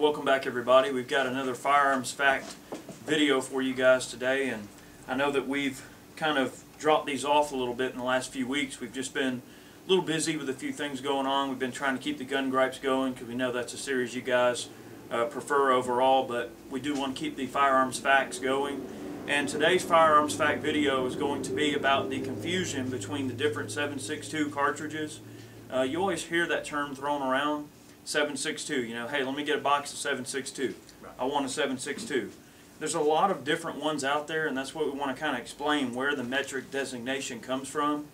welcome back everybody. We've got another Firearms Fact video for you guys today, and I know that we've kind of dropped these off a little bit in the last few weeks. We've just been a little busy with a few things going on. We've been trying to keep the gun gripes going because we know that's a series you guys prefer overall, but we do want to keep the Firearms Facts going. And today's Firearms Fact video is going to be about the confusion between the different 7.62 cartridges. You always hear that term thrown around, 7.62. You know, hey, let me get a box of 7.62. I want a 7.62. There's a lot of different ones out there, and that's what we want to kind of explain where the metric designation comes from.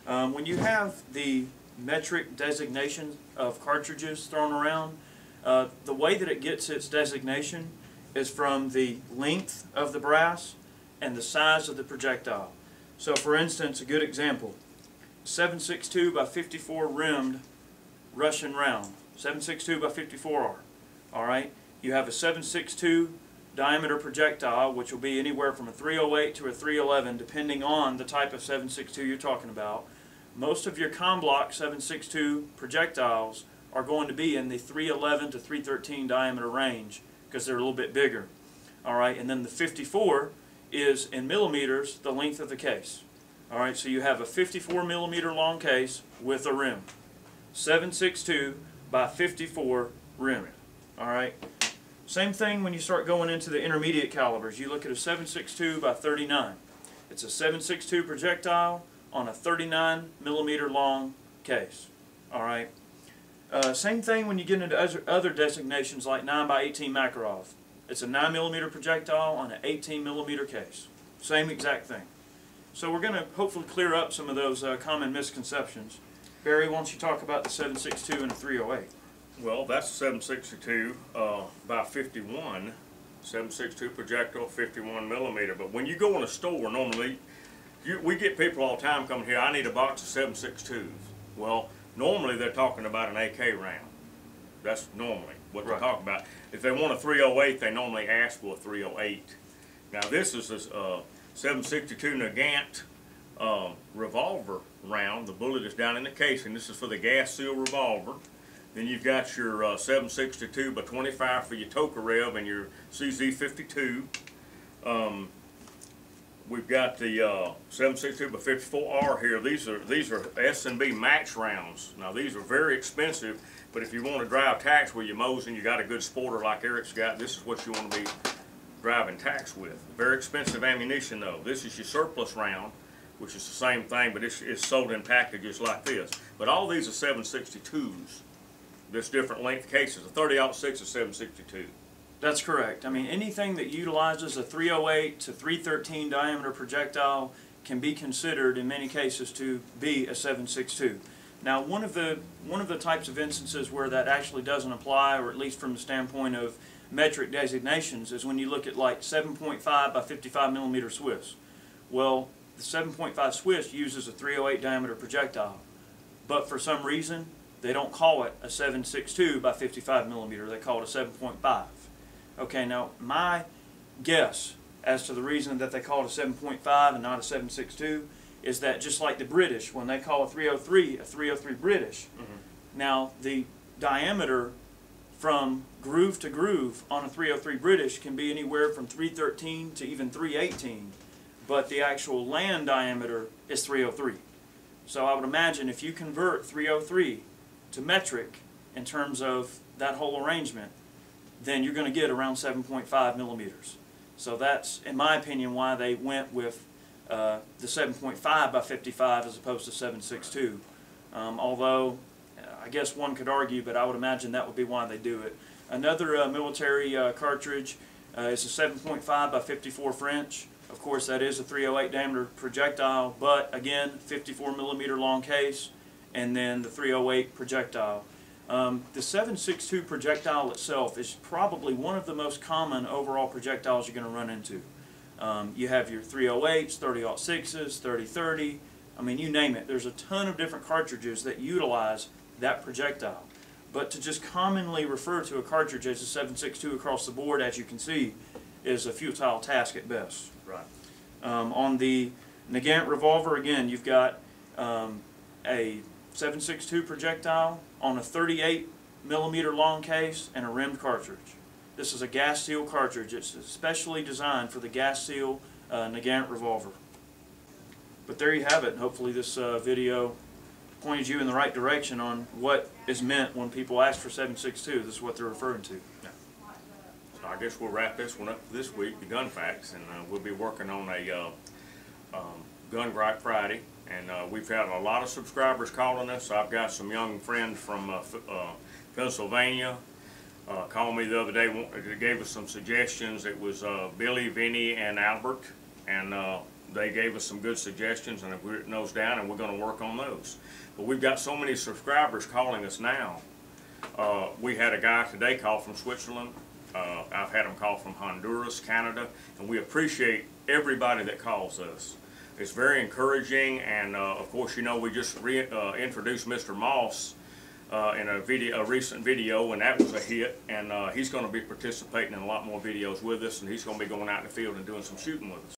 When you have the metric designation of cartridges thrown around, the way that it gets its designation is from the length of the brass and the size of the projectile. So for instance, a good example, 7.62 by 54 rimmed Russian round, 7.62 by 54R. Alright, you have a 7.62 diameter projectile, which will be anywhere from a 308 to a 311 depending on the type of 7.62 you're talking about. Most of your ComBlock 7.62 projectiles are going to be in the 311 to 313 diameter range because they're a little bit bigger. Alright, and then the 54 is in millimeters the length of the case. Alright, so you have a 54 millimeter long case with a rim. 7.62 by 54 rim. Alright, same thing when you start going into the intermediate calibers. You look at a 7.62 by 39. It's a 7.62 projectile on a 39 millimeter long case. Alright. Same thing when you get into other designations like 9 by 18 Makarov. It's a 9 millimeter projectile on an 18 millimeter case. Same exact thing. So we're going to hopefully clear up some of those common misconceptions. Barry, why don't you talk about the 7.62 and the 308? Well, that's a 7.62 by 51, 7.62 projectile, 51 millimeter. But when you go in a store, normally, we get people all the time coming here, I need a box of 7.62s. Well, normally they're talking about an AK round. That's normally what they're talking about. If they want a 308, they normally ask for a 308. Now this is a 7.62 Nagant revolver round. The bullet is down in the casing. This is for the gas seal revolver. Then you've got your 7.62 by 25 for your Tokarev and your CZ52. We've got the 7.62 by 54R here. These are S&B match rounds. Now these are very expensive, but if you want to drive tax with your Mosin, you got a good sporter like Eric's got, this is what you want to be driving tax with. Very expensive ammunition though. This is your surplus round, which is the same thing, but it's sold in packages like this. But all these are 7.62s. This different length cases. A 30-06 is 7.62. That's correct. I mean, anything that utilizes a 308 to 313 diameter projectile can be considered in many cases to be a 7.62. Now, one of the types of instances where that actually doesn't apply, or at least from the standpoint of metric designations, is when you look at like 7.5 by 55 millimeter Swiss. Well, the 7.5 Swiss uses a 308 diameter projectile, but for some reason they don't call it a 7.62 by 55 millimeter. They call it a 7.5. Okay, now my guess as to the reason that they call it a 7.5 and not a 7.62 is that just like the British, when they call a 303 British, now the diameter from groove to groove on a 303 British can be anywhere from 313 to even 318, but the actual land diameter is 303. So I would imagine if you convert 303 to metric in terms of that whole arrangement, then you're going to get around 7.5 millimeters. So that's, in my opinion, why they went with the 7.5 by 55 as opposed to 7.62. Although, I guess one could argue, but I would imagine that would be why they do it. Another military cartridge is a 7.5 by 54 French. Of course, that is a 308 diameter projectile, but again, 54 millimeter long case, and then the 308 projectile. The 7.62 projectile itself is probably one of the most common overall projectiles you're going to run into. You have your 308s, 30-06s, 30-30, I mean you name it. There's a ton of different cartridges that utilize that projectile. But to just commonly refer to a cartridge as a 7.62 across the board, as you can see, is a futile task at best. Right. On the Nagant revolver, again, you've got a 7.62 projectile on a 38 millimeter long case and a rimmed cartridge. This is a gas seal cartridge. It's especially designed for the gas seal Nagant revolver. But there you have it. Hopefully this video pointed you in the right direction on what is meant when people ask for 7.62. This is what they're referring to. Yeah. So I guess we'll wrap this one up this week, the gun facts, and we'll be working on a Gun Gripe Friday. And we've had a lot of subscribers calling us. I've got some young friends from Pennsylvania called me the other day. They gave us some suggestions. It was Billy, Vinny, and Albert, and they gave us some good suggestions, and we've written those down, and we're going to work on those. But we've got so many subscribers calling us now. We had a guy today call from Switzerland. I've had him call from Honduras, Canada, and we appreciate everybody that calls us. It's very encouraging, and of course, you know, we just introduced Mr. Moss in a recent video, and that was a hit, and he's going to be participating in a lot more videos with us, and he's going to be going out in the field and doing some shooting with us.